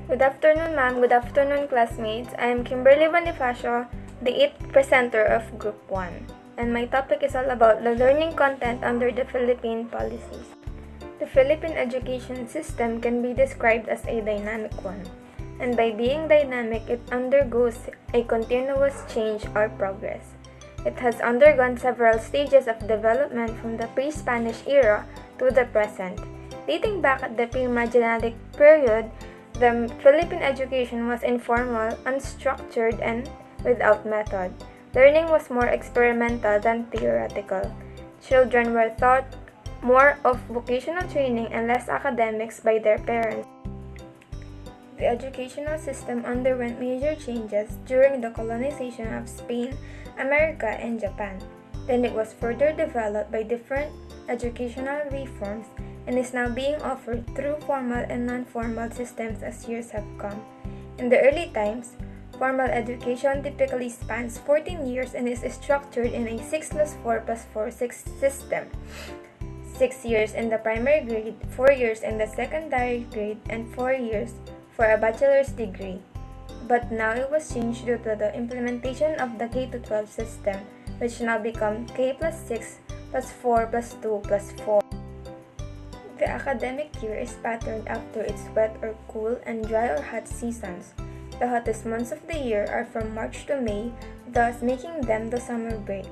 Good afternoon, ma'am. Good afternoon, classmates. I am Kimberly Bonifacio, the 8th presenter of Group 1. And my topic is all about the learning content under the Philippine policies. The Philippine education system can be described as a dynamic one. And by being dynamic, it undergoes a continuous change or progress. It has undergone several stages of development from the pre-Spanish era to the present. Dating back at the pre-Magellanic period, the Philippine education was informal, unstructured, and without method. Learning was more experimental than theoretical. Children were taught more of vocational training and less academics by their parents. The educational system underwent major changes during the colonization of Spain, America, and Japan. Then it was further developed by different educational reforms and is now being offered through formal and non-formal systems as years have come. In the early times, formal education typically spans 14 years and is structured in a 6 plus 4 plus 4 6 system. 6 years in the primary grade, 4 years in the secondary grade, and 4 years for a bachelor's degree. But now it was changed due to the implementation of the K-12 system, which now become K plus 6 plus 4 plus 2 plus 4. The academic year is patterned after its wet or cool and dry or hot seasons. The hottest months of the year are from March to May, thus making them the summer break.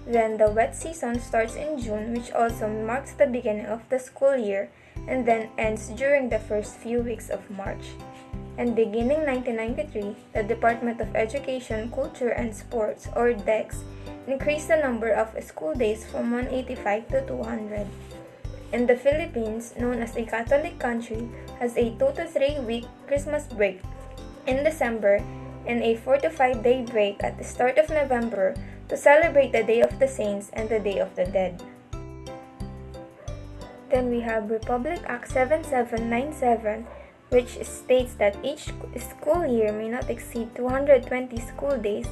Then the wet season starts in June, which also marks the beginning of the school year, and then ends during the first few weeks of March. And beginning 1993, the Department of Education, Culture, and Sports, or DEX, increased the number of school days from 185 to 200. In the Philippines, known as a Catholic country, has a 2 to 3 week Christmas break in December and a 4 to 5 day break at the start of November to celebrate the Day of the Saints and the Day of the Dead. Then we have Republic Act 7797, which states that each school year may not exceed 220 school days,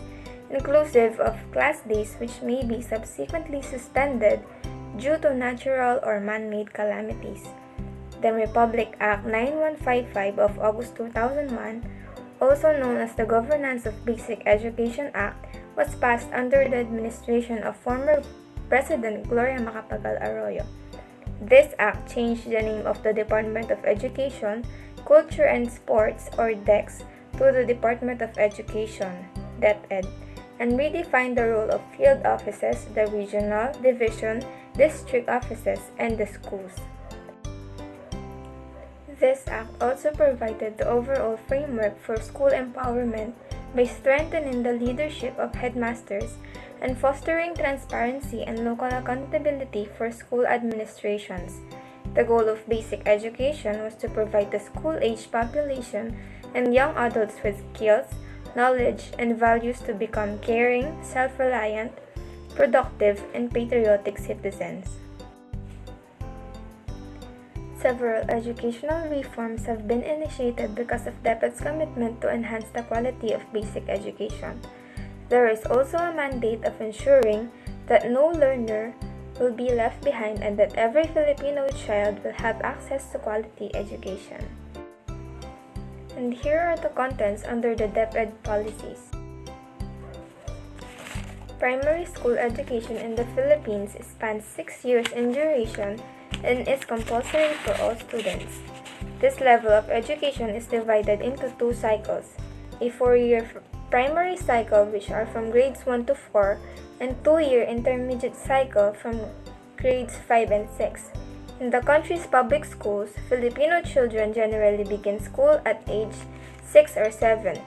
inclusive of class days which may be subsequently suspended due to natural or man-made calamities. The Republic Act 9155 of August 2001, also known as the Governance of Basic Education Act, was passed under the administration of former President Gloria Macapagal Arroyo. This act changed the name of the Department of Education, Culture and Sports, or DEX, to the Department of Education, DepEd, and redefined the role of field offices, the regional, division, district offices, and the schools. This act also provided the overall framework for school empowerment by strengthening the leadership of headmasters and fostering transparency and local accountability for school administrations. The goal of basic education was to provide the school-age population and young adults with skills, knowledge, and values to become caring, self-reliant, productive, and patriotic citizens. Several educational reforms have been initiated because of DepEd's commitment to enhance the quality of basic education. There is also a mandate of ensuring that no learner will be left behind and that every Filipino child will have access to quality education. And here are the contents under the DepEd policies. Primary school education in the Philippines spans 6 years in duration and is compulsory for all students. This level of education is divided into 2 cycles, a 4-year primary cycle which are from grades 1 to 4 and 2-year intermediate cycle from grades 5 and 6. In the country's public schools, Filipino children generally begin school at age 6 or 7.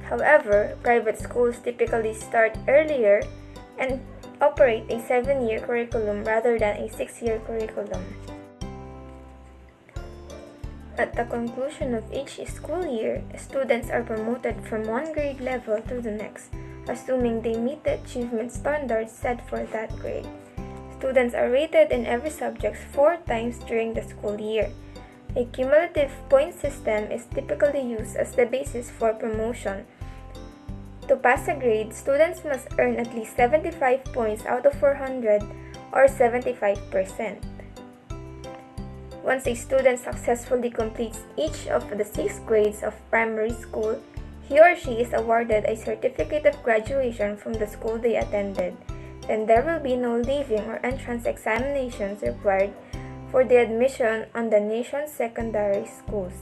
However, private schools typically start earlier and operate a 7-year curriculum rather than a 6-year curriculum. At the conclusion of each school year, students are promoted from one grade level to the next, assuming they meet the achievement standards set for that grade. Students are rated in every subject 4 times during the school year. A cumulative point system is typically used as the basis for promotion. To pass a grade, students must earn at least 75 points out of 400 or 75%. Once a student successfully completes each of the 6 grades of primary school, he or she is awarded a certificate of graduation from the school they attended. Then there will be no leaving or entrance examinations required for the admission on the nation's secondary schools.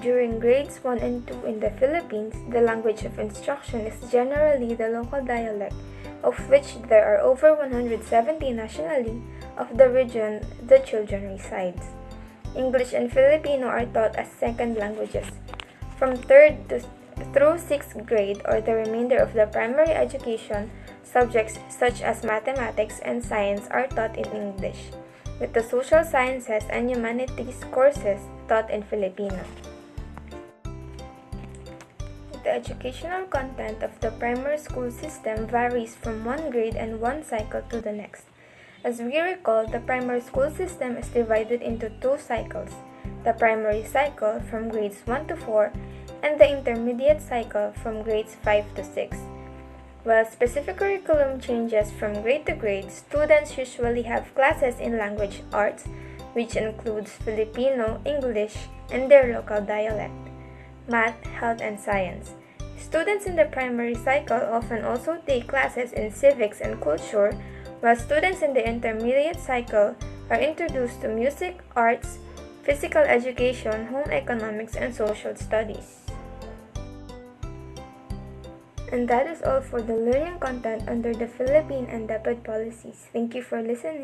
During grades 1 and 2 in the Philippines, the language of instruction is generally the local dialect, of which there are over 170 nationally of the region the children resides. English and Filipino are taught as second languages. From 3rd through 6th grade or the remainder of the primary education, subjects such as mathematics and science are taught in English, with the social sciences and humanities courses taught in Filipino. The educational content of the primary school system varies from one grade and one cycle to the next. As we recall, the primary school system is divided into 2 cycles, the primary cycle from grades 1 to 4 and the intermediate cycle from grades 5 to 6. While specific curriculum changes from grade to grade, students usually have classes in language arts, which includes Filipino, English, and their local dialect, math, health, and science. Students in the primary cycle often also take classes in civics and culture, while students in the intermediate cycle are introduced to music, arts, physical education, home economics, and social studies. And that is all for the learning content under the Philippine and DepEd policies. Thank you for listening.